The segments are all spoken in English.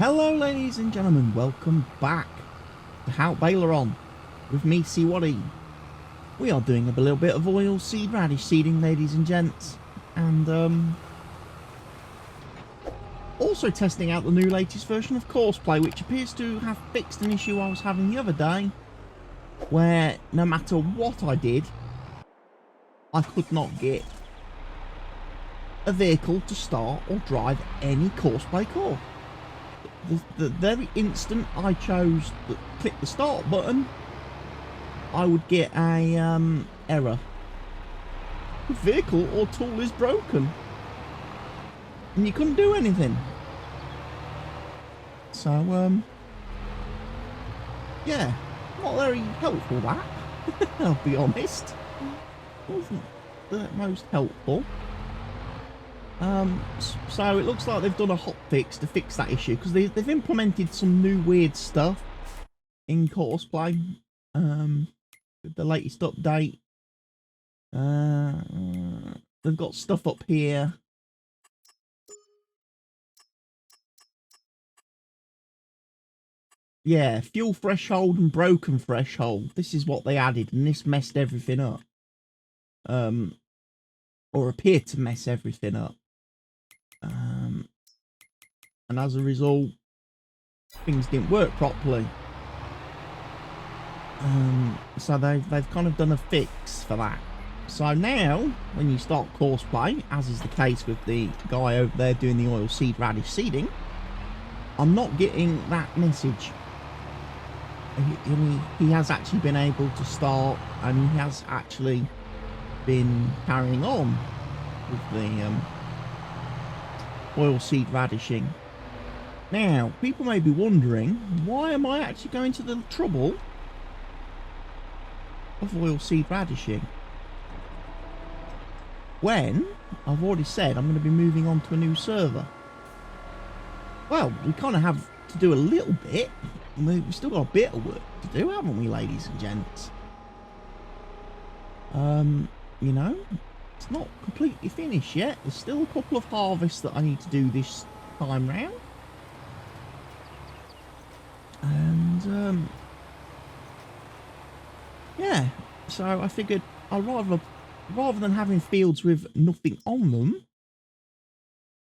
Hello ladies and gentlemen, welcome back to Haut Beyleron with me, Waddy. We are doing a little bit of oil seed radish seeding, ladies and gents, and also testing out the new latest version of Courseplay, which appears to have fixed an issue I was having the other day, where no matter what I did, I could not get a vehicle to start or drive any Courseplay course. The very instant I chose to click the start button, I would get a error. The vehicle or tool is broken, and you couldn't do anything. So yeah, not very helpful that. I'll be honest, wasn't the most helpful. So it looks like they've done a hotfix to fix that issue, because they've implemented some new weird stuff in Courseplay with the latest update. They've got stuff up here. Yeah, fuel threshold and broken threshold. This is what they added, and this messed everything up. Or appeared to mess everything up. And as a result, things didn't work properly. So they've kind of done a fix for that. So now, when you start Courseplay, as is the case with the guy over there doing the oil seed radish seeding, I'm not getting that message. He has actually been able to start, and he has actually been carrying on with the oil seed radishing. Now, people may be wondering, why am I actually going to the trouble of oil seed radishing when I've already said I'm going to be moving on to a new server? Well, we kind of have to do a little bit. We've still got a bit of work to do, haven't we, ladies and gents? You know, it's not completely finished yet. There's still a couple of harvests that I need to do this time round. And yeah, so I figured I'd rather than having fields with nothing on them,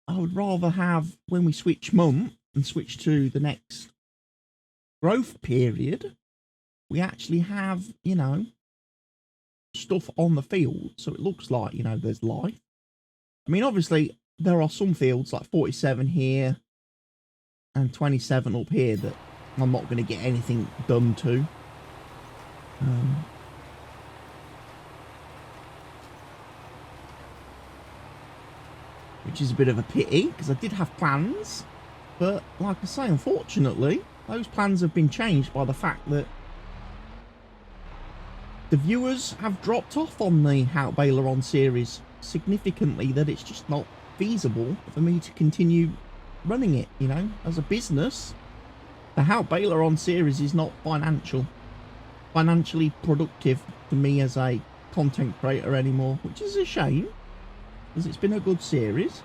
I would rather have, when we switch month and switch to the next growth period, we actually have, you know, stuff on the field, so it looks like, you know, there's life. I mean, obviously there are some fields like 47 here and 27 up here that I'm not going to get anything done to. Which is a bit of a pity, because I did have plans, but like I say, unfortunately those plans have been changed by the fact that the viewers have dropped off on the Haut Beyleron series significantly, that it's just not feasible for me to continue running it, you know, as a business. The Haut Beyleron series is not financially productive to me as a content creator anymore, which is a shame, because it's been a good series.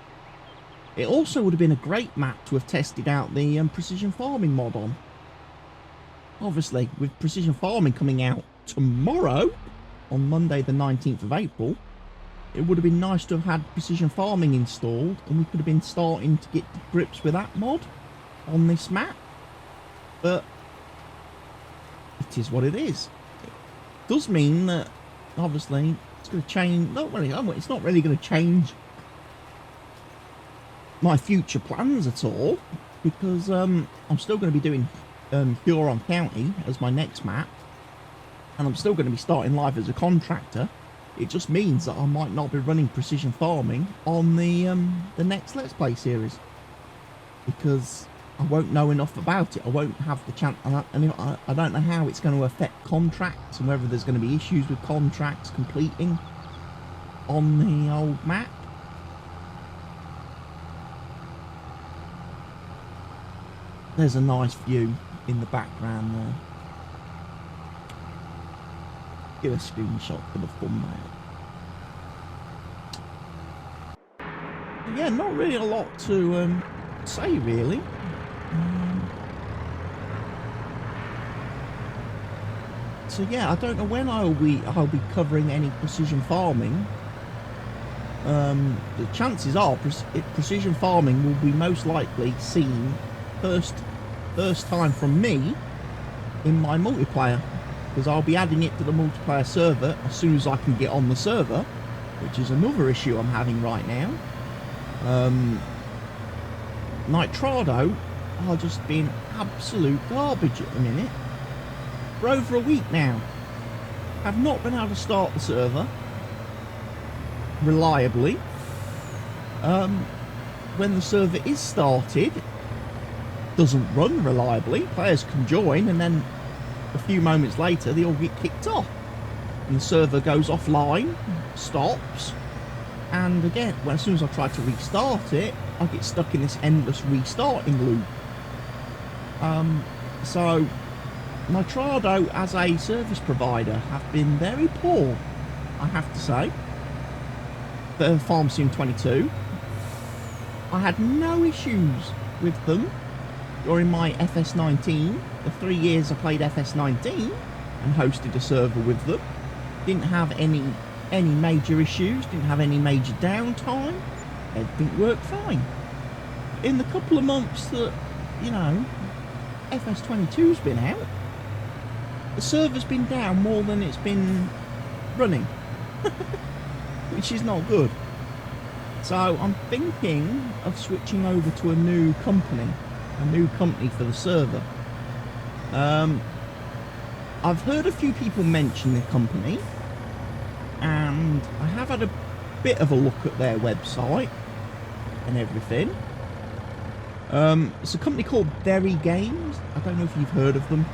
It also would have been a great map to have tested out the precision farming mod on. Obviously, with precision farming coming out tomorrow, on Monday the 19th of April, it would have been nice to have had precision farming installed, and we could have been starting to get to grips with that mod on this map. But it is what it is. It does mean that obviously it's going to change. It's not really going to change my future plans at all, because I'm still going to be doing Huron County as my next map, and I'm still going to be starting life as a contractor. It just means that I might not be running precision farming on the next Let's Play series, because I won't know enough about it. I won't have the chance, and I don't know how it's going to affect contracts, and whether there's going to be issues with contracts completing on the old map. There's a nice view in the background there. Get a screenshot for the thumbnail. Yeah, not really a lot to say really. So yeah, I don't know when I'll be covering any precision farming. The chances are precision farming will be most likely seen first time from me in my multiplayer, because I'll be adding it to the multiplayer server as soon as I can get on the server, which is another issue I'm having right now. Nitrado are just being absolute garbage at the minute. For over a week now, I've not been able to start the server reliably. When the server is started, it doesn't run reliably. Players can join, and then a few moments later they all get kicked off, and the server goes offline, stops, and again, as soon as I try to restart it, I get stuck in this endless restarting loop. So Nitrado as a service provider have been very poor, I have to say. The Farm Sim 22, I had no issues with them during my FS19. The 3 years I played FS19 and hosted a server with them, didn't have any major issues, didn't have any major downtime. Everything worked fine. In the couple of months that, you know, FS22's been out, the server's been down more than it's been running, which is not good. So I'm thinking of switching over to a new company for the server. I've heard a few people mention the company, and I have had a bit of a look at their website and everything. It's a company called Very Games. I don't know if you've heard of them.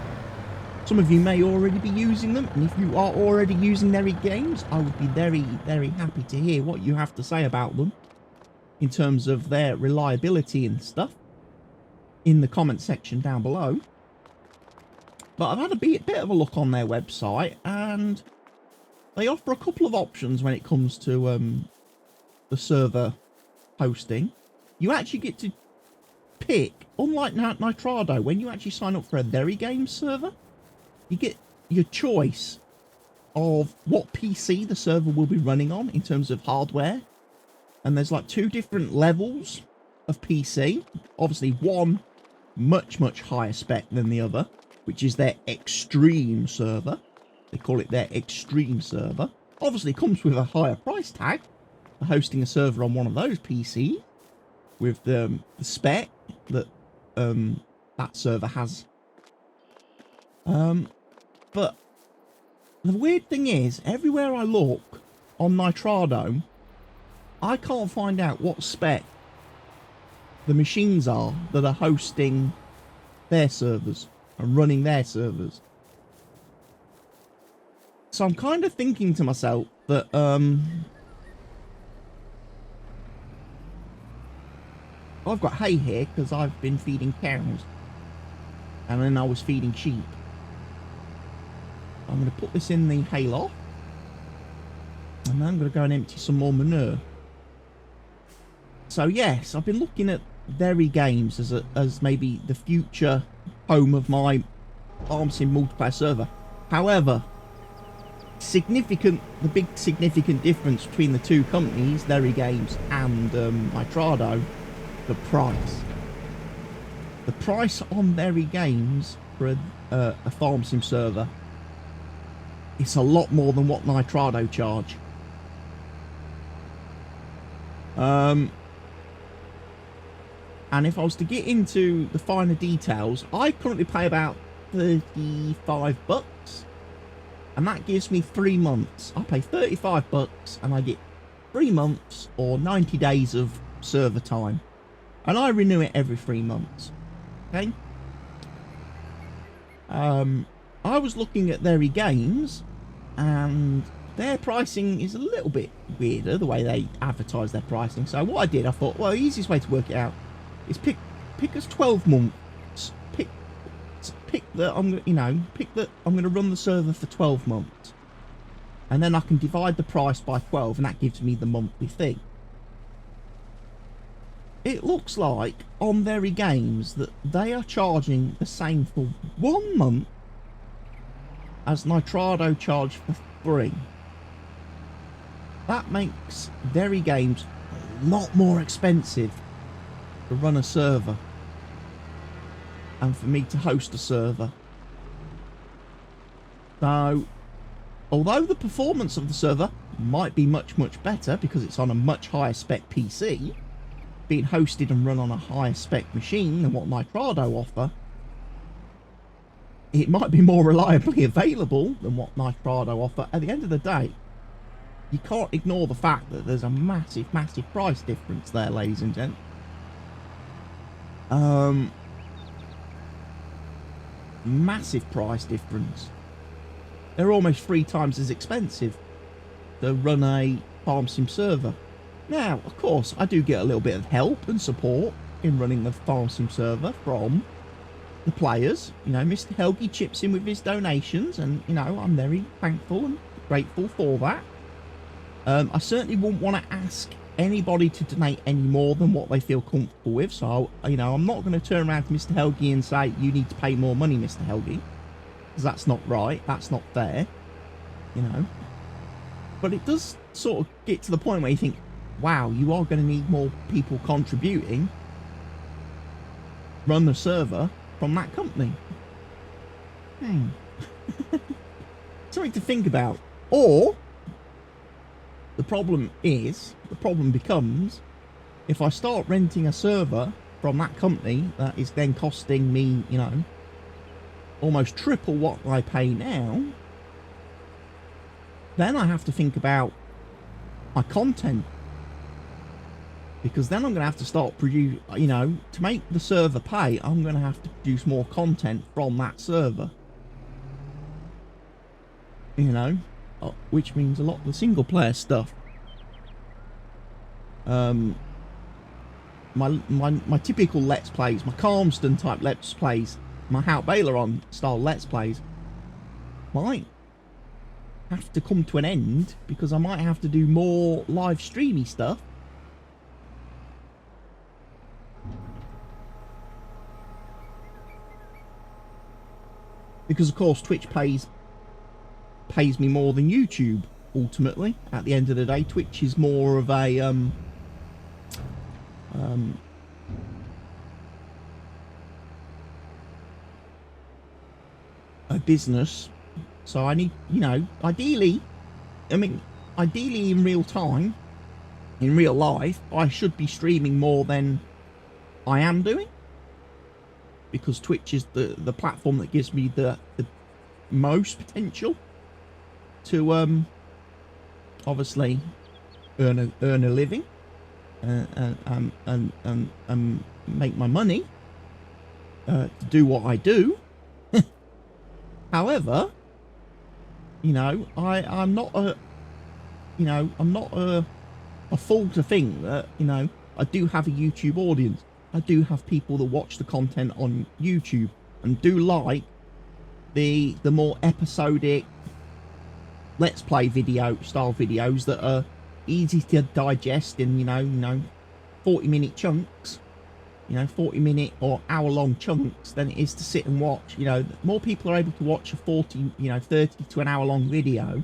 Some of you may already be using them, and if you are already using Very Games, I would be very, very happy to hear what you have to say about them in terms of their reliability and stuff in the comment section down below. But I've had a bit of a look on their website, and they offer a couple of options when it comes to the server hosting. You actually get to pick, unlike Nitrado, when you actually sign up for a Very Games server, you get your choice of what PC the server will be running on in terms of hardware. And there's like 2 different levels of PC. Obviously one much higher spec than the other, which is their extreme server. They call it their extreme server. Obviously comes with a higher price tag for hosting a server on one of those PCs with the spec that that server has. But the weird thing is, everywhere I look on Nitrado, I can't find out what spec the machines are that are hosting their servers and running their servers. So I'm kind of thinking to myself that I've got hay here because I've been feeding cows, and then I was feeding sheep. I'm going to put this in the hay loft, and then I'm going to go and empty some more manure. So yes, I've been looking at Very Games as maybe the future home of my Farm Sim multiplayer server. However, the big significant difference between the two companies, Very Games and Nitrado, the price. The price on Very Games for a Farm Sim server, it's a lot more than what Nitrado charge. And if I was to get into the finer details, I currently pay about $35, and that gives me 3 months. I pay $35 and I get 3 months or 90 days of server time, and I renew it every 3 months. Okay. I was looking at Very Games, and their pricing is a little bit weirder, the way they advertise their pricing. So what I did, I thought, well, the easiest way to work it out is pick us 12 months. Pick that I'm going to run the server for 12 months, and then I can divide the price by 12, and that gives me the monthly fee. it looks like on very games that they are charging the same for 1 month as Nitrado charged for 3. That makes very games a lot more expensive to run a server and for me to host a server. So, although the performance of the server might be much better because it's on a much higher spec PC, being hosted and run on a higher spec machine than what Nitrado offer, it might be more reliably available than what Nitrado offer. At the end of the day, you can't ignore the fact that there's a massive price difference there, ladies and gents. Massive price difference. They're almost 3 times as expensive to run a farm sim server. Now, of course, I do get a little bit of help and support in running the farm sim server from the players. You know, Mr. Helgi chips in with his donations, and, you know, I'm very thankful and grateful for that. I certainly wouldn't want to ask anybody to donate any more than what they feel comfortable with. So, you know, I'm not going to turn around to Mr. Helgi and say, you need to pay more money, Mr. Helgi. Because that's not right. That's not fair. You know. But it does sort of get to the point where you think, wow, you are going to need more people contributing. Run the server from that company. Something to think about. Or the problem becomes, if I start renting a server from that company that is then costing me, you know, almost triple what I pay now, then I have to think about my content. Because then I'm going to have to start produce, you know, to make the server pay, I'm going to have to produce more content from that server. You know, which means a lot of the single player stuff. My typical Let's Plays, my Calmston type Let's Plays, my Haut Beyleron style Let's Plays might have to come to an end because I might have to do more live streamy stuff. Because of course Twitch pays me more than YouTube ultimately. At the end of the day, Twitch is more of a business. So I need, you know, ideally in real time, in real life, I should be streaming more than I am doing. Because Twitch is the platform that gives me the most potential to obviously earn a living and make my money to do what I do. However, you know, I'm not a fool to think that, you know, I do have a YouTube audience. I do have people that watch the content on YouTube and do like the more episodic Let's Play video style videos that are easy to digest in, you know, 40-minute chunks, you know, 40-minute or hour-long chunks than it is to sit and watch. You know, more people are able to watch a 30 to an hour-long video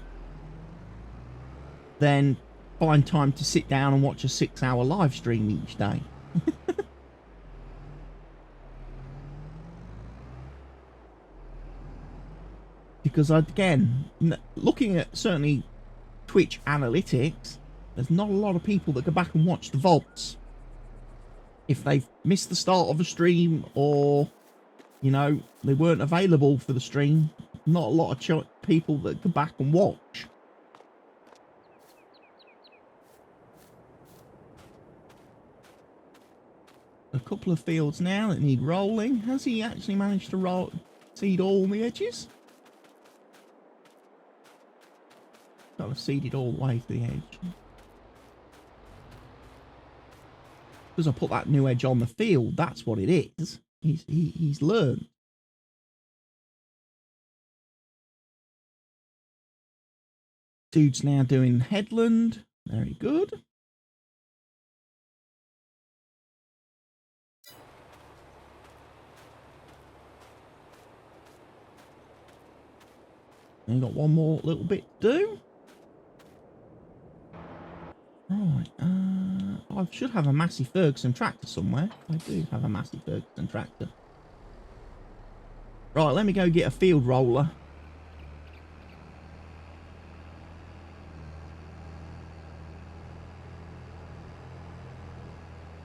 than find time to sit down and watch a 6-hour live stream each day. Because again, looking at certainly Twitch analytics, there's not a lot of people that go back and watch the VODs. If they've missed the start of a stream or, you know, they weren't available for the stream, not a lot of people that go back and watch. A couple of fields now that need rolling. Has he actually managed to seed all the edges? Got to seed it all the way to the edge. Because I put that new edge on the field, that's what it is. He's learned. Dude's now doing headland. Very good. And got one more little bit to do. Right, I should have a Massey Ferguson tractor somewhere. I do have a Massey Ferguson tractor. Right, let me go get a field roller.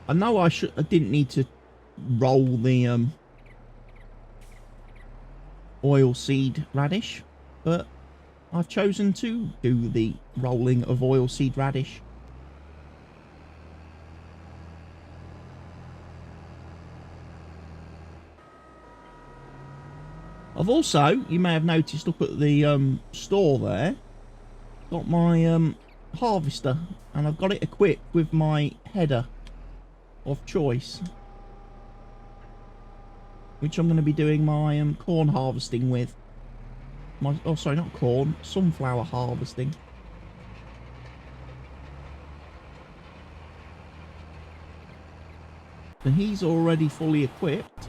I know I didn't need to roll the oilseed radish, but I've chosen to do the rolling of oilseed radish. I've also, you may have noticed up at the store there, got my harvester, and I've got it equipped with my header of choice, which I'm going to be doing my corn harvesting with. Oh, sorry, not corn, sunflower harvesting. So he's already fully equipped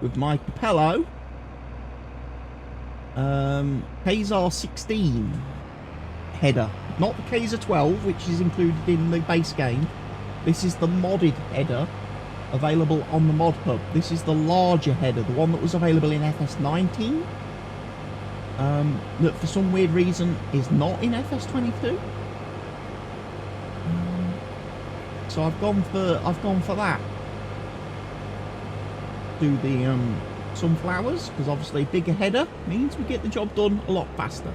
with my Capello Kazar 16 header, not the Kazar 12, which is included in the base game. This is the modded header available on the mod hub. This is the larger header, the one that was available in FS19, that for some weird reason is not in FS22. So I've gone for that. Do the sunflowers, because obviously bigger header means we get the job done a lot faster.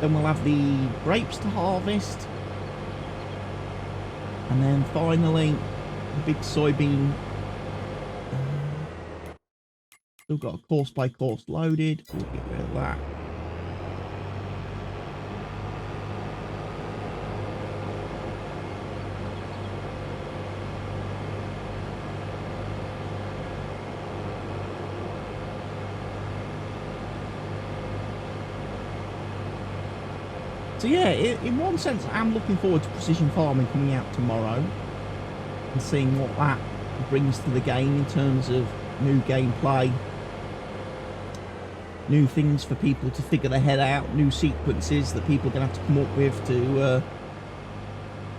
Then we'll have the grapes to harvest, and then finally the big soybean. Still got a course by course loaded. We'll get rid of that. So yeah, in one sense, I'm looking forward to precision farming coming out tomorrow and seeing what that brings to the game in terms of new gameplay, new things for people to figure their head out, new sequences that people are going to have to come up with to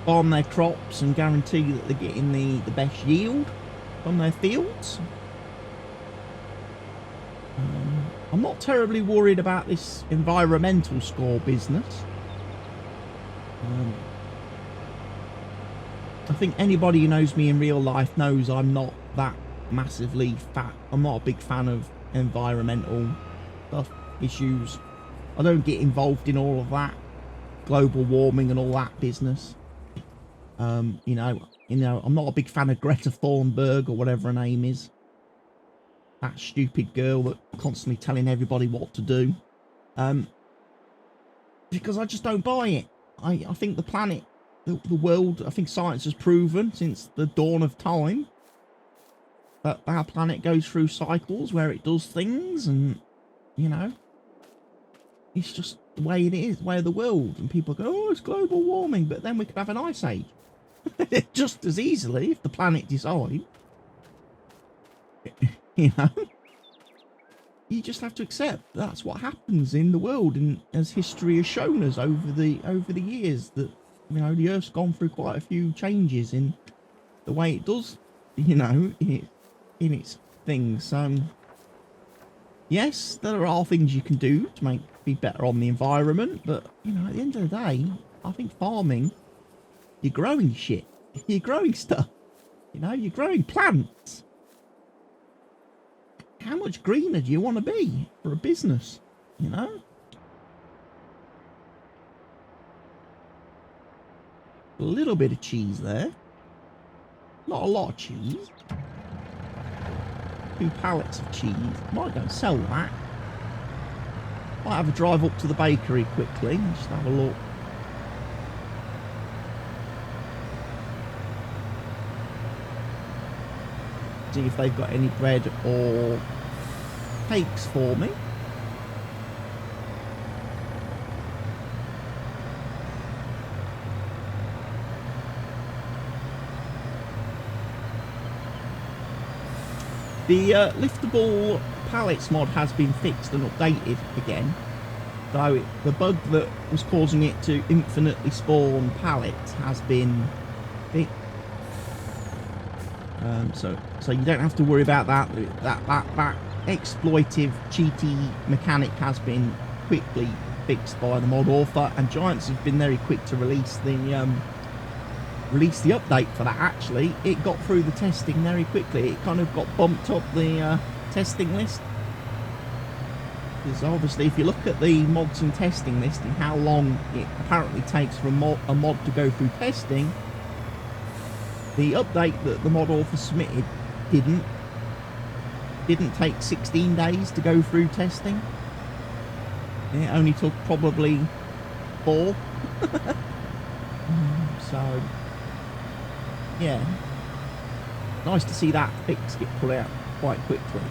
farm their crops and guarantee that they're getting the best yield from their fields. I'm not terribly worried about this environmental score business. I think anybody who knows me in real life knows I'm not that massively I'm not a big fan of environmental stuff, issues. I don't get involved in all of that global warming and all that business. You know, I'm not a big fan of Greta Thunberg or whatever her name is. That stupid girl that constantly telling everybody what to do. Because I just don't buy it. I think the planet, the world, I think science has proven since the dawn of time that our planet goes through cycles where it does things, and, you know, it's just the way it is, the way of the world. And people go, oh, it's global warming, but then we could have an ice age. Just as easily if the planet decides. You know? You just have to accept that's what happens in the world, and as history has shown us over the years, that, you know, the Earth's gone through quite a few changes in the way it does, you know, in its things. Yes, there are things you can do to be better on the environment, but, you know, at the end of the day, I think farming, you're growing shit, you're growing stuff, you know, you're growing plants. How much greener do you want to be for a business, you know? A little bit of cheese there. Not a lot of cheese. 2 pallets of cheese. Might go and sell that. Might have a drive up to the bakery quickly and just have a look. See if they've got any bread or cakes for me. The liftable pallets mod has been fixed and updated again. So the bug that was causing it to infinitely spawn pallets has been fixed. So you don't have to worry about that. That exploitive, cheaty mechanic has been quickly fixed by the mod author, and Giants have been very quick to release the update for that. Actually, it got through the testing very quickly. It kind of got bumped up the testing list. Because obviously, if you look at the mods and testing list and how long it apparently takes for a mod to go through testing, the update that the mod author submitted didn't take 16 days to go through testing. It only took probably 4. So, yeah, nice to see that fix get put out quite quickly.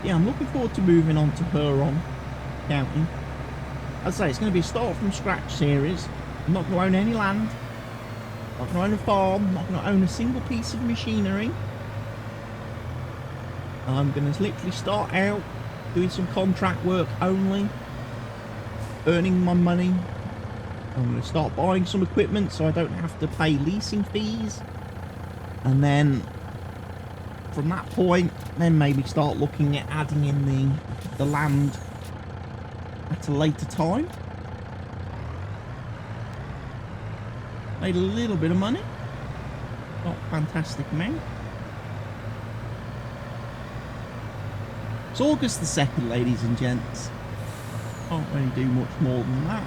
Yeah, I'm looking forward to moving on to Huron County. As I say, it's going to be a start from scratch series. I'm not going to own any land. I'm not going to own a farm. I'm not going to own a single piece of machinery. I'm going to literally start out doing some contract work only, earning my money. I'm going to start buying some equipment so I don't have to pay leasing fees. And then from that point, then maybe start looking at adding in the land at a later time. Made a little bit of money. Not a fantastic amount. It's August the 2nd, ladies and gents. Can't really do much more than that.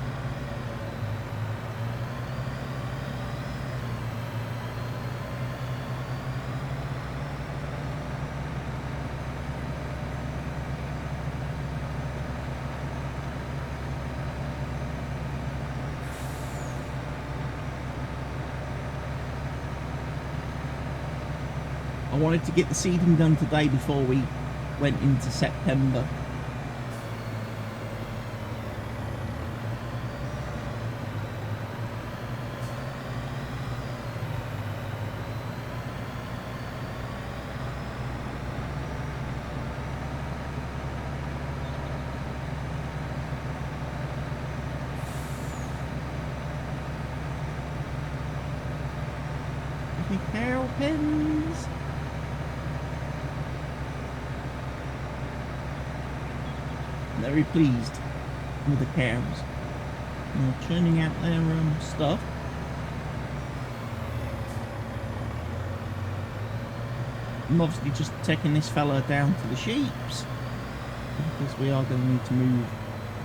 I wanted to get the seeding done today before we went into September. The cow pens. Very pleased with the cows. They're churning out their stuff. I'm obviously just taking this fella down to the sheeps because we are going to need to move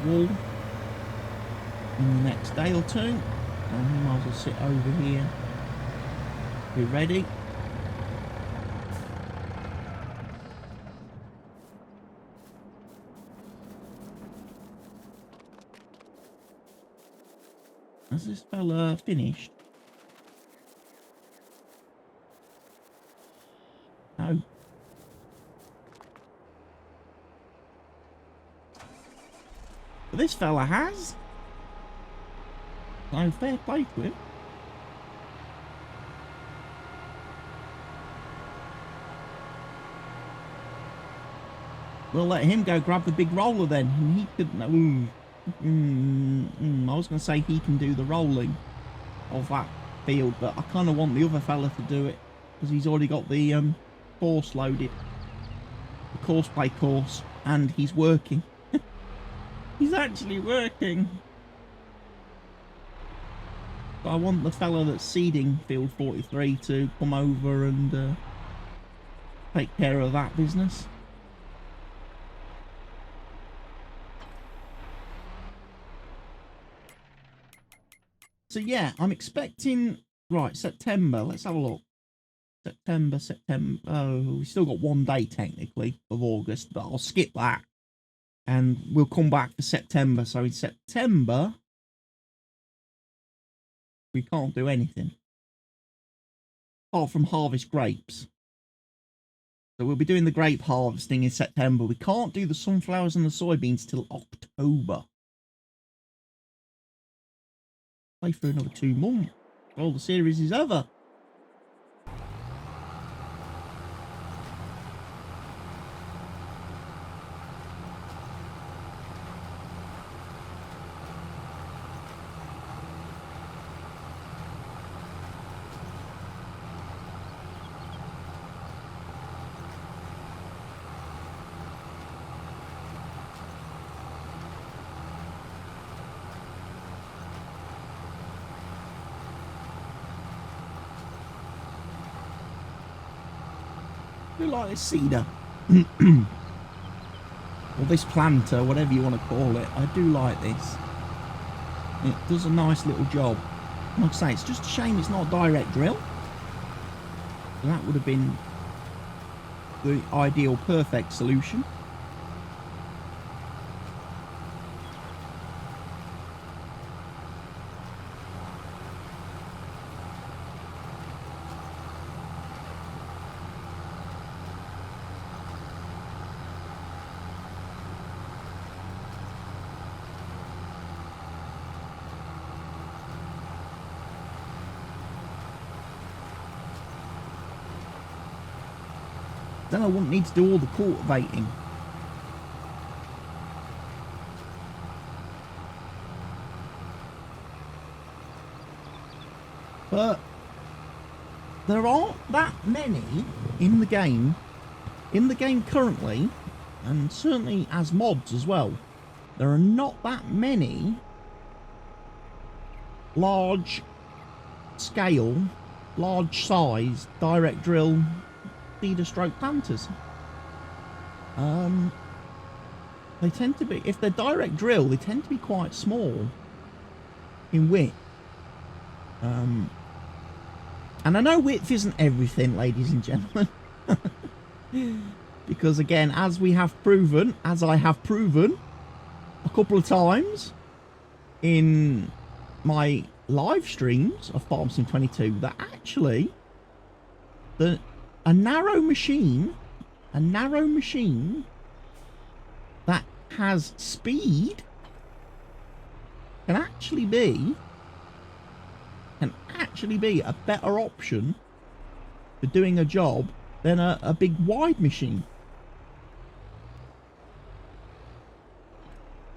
wool in the next day or two. And he might as well sit over here. Be ready. Has this fella finished? No. But this fella has. So fair play to him. We'll let him go grab the big roller then, and he could. I was going to say he can do the rolling of that field, but I kind of want the other fella to do it because he's already got the course loaded, the course play course, and he's working. He's actually working. But I want the fella that's seeding field 43 to come over and take care of that business. So yeah, I'm expecting, right, September, let's have a look. September, oh, we've still got 1 day technically of August, but I'll skip that. And we'll come back for September. So in September, we can't do anything. Apart from harvest grapes. So we'll be doing the grape harvesting in September. We can't do the sunflowers and the soybeans till October. Play for another 2 months. all the series is over. I do like this cedar. Or this planter, whatever you want to call it. I do like this. It does a nice little job. Like I say, it's just a shame it's not a direct drill. That would have been the ideal, perfect solution. Then I wouldn't need to do all the cultivating. But there aren't that many in the game. In the game currently, and certainly as mods as well, there are not that many large scale, large size direct drill feeder stroke planters. They tend to be, if they're direct drill, they tend to be quite small in width. And I know width isn't everything, ladies and gentlemen. Because again, as I have proven a couple of times in my live streams of FS22, that actually a narrow machine that has speed can actually be a better option for doing a job than a big wide machine.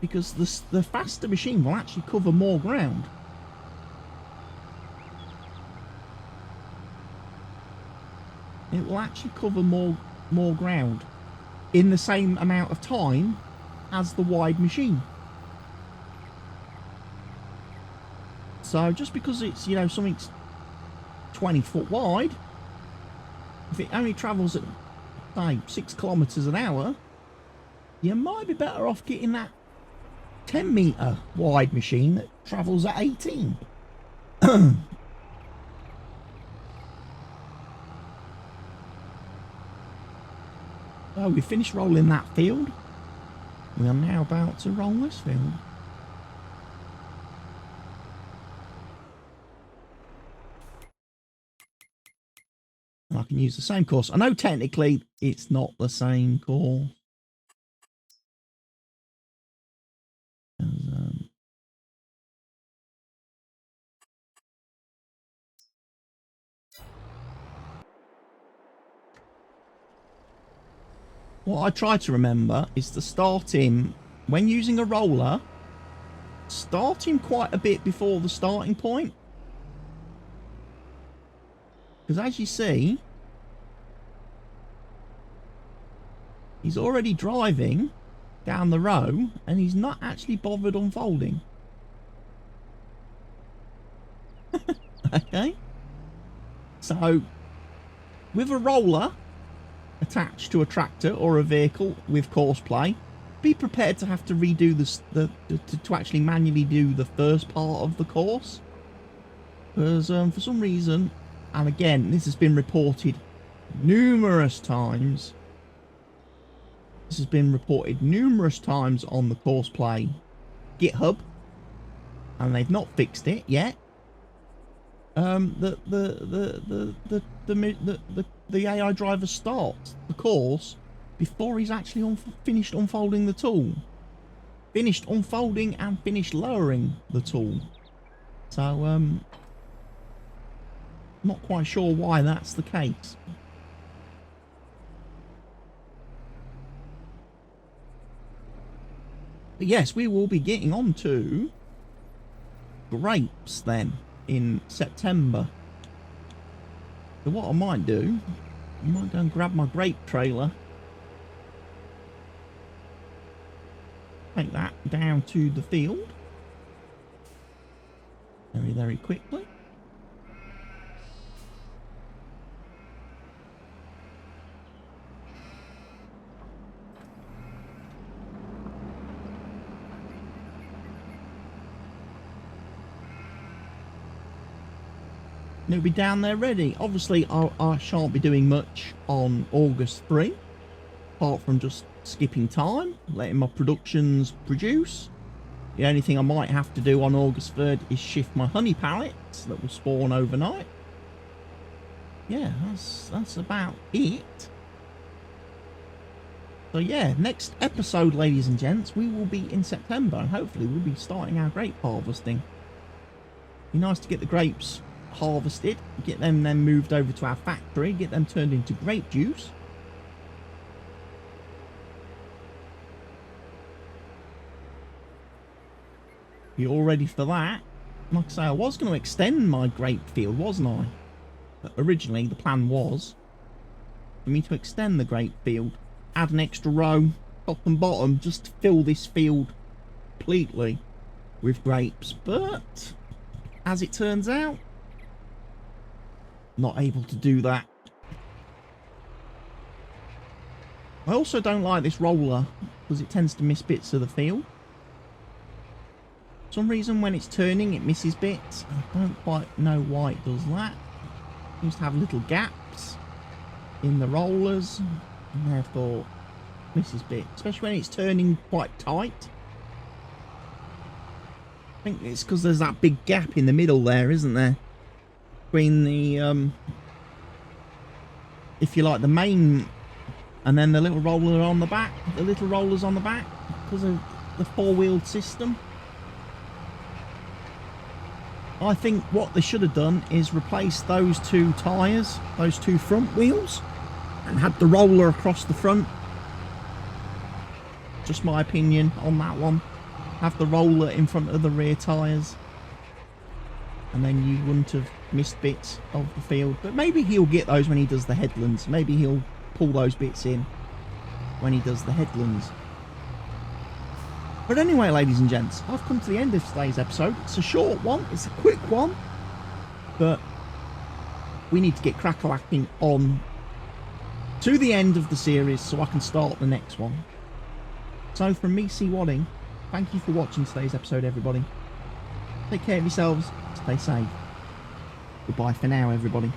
Because the faster machine will actually cover more ground. It will actually cover more ground in the same amount of time as the wide machine. So just because it's, you know, something's 20 foot wide, if it only travels at, say, 6 kilometers an hour, you might be better off getting that 10 meter wide machine that travels at 18. Oh, we finished rolling that field. We are now about to roll this field. And I can use the same course. I know technically it's not the same course. What I try to remember is to start him, when using a roller, start him quite a bit before the starting point. Because as you see, he's already driving down the row and he's not actually bothered unfolding. Okay? So, with a roller attached to a tractor or a vehicle with course play, be prepared to have to redo to actually manually do the first part of the course, because for some reason, and again this has been reported numerous times, on the course play GitHub, and they've not fixed it yet. The AI driver starts the course before he's actually finished unfolding the tool. Finished unfolding and finished lowering the tool. So, Not quite sure why that's the case. But yes, we will be getting on to grapes then in September. So what I might do, I might go and grab my grape trailer. Take that down to the field. Very, very quickly. And it'll be down there ready. Obviously, I shan't be doing much on August 3, apart from just skipping time, letting my productions produce. The only thing I might have to do on August 3rd is shift my honey pallets that will spawn overnight. Yeah, that's about it. So yeah, next episode, ladies and gents, we will be in September, and hopefully we'll be starting our grape harvesting. Be nice to get the grapes harvested, get them then moved over to our factory, get them turned into grape juice. Be all ready for that. Like I say, I was going to extend my grape field, wasn't I? But originally the plan was for me to extend the grape field, add an extra row top and bottom just to fill this field completely with grapes, but as it turns out, not able to do that. I also don't like this roller because it tends to miss bits of the field. For some reason when it's turning it misses bits. I don't quite know why it does that. It seems to have little gaps in the rollers and therefore misses bits, especially when it's turning quite tight. I think it's because there's that big gap in the middle there, isn't there? Between the if you like, the main and then the little roller on the back, the little rollers on the back, because of the four-wheeled system. I think what they should have done is replace those two tyres, those two front wheels, and had the roller across the front. Just my opinion on that one. Have the roller in front of the rear tyres, and then you wouldn't have missed bits of the field. But maybe he'll get those when he does the headlands. Maybe he'll pull those bits in when he does the headlands. But anyway, ladies and gents, I've come to the end of today's episode. It's a short one, it's a quick one, but we need to get crack-a-lacking on to the end of the series so I can start the next one. So from me, C. Wadding, thank you for watching today's episode, everybody. Take care of yourselves, stay safe. Goodbye for now, everybody.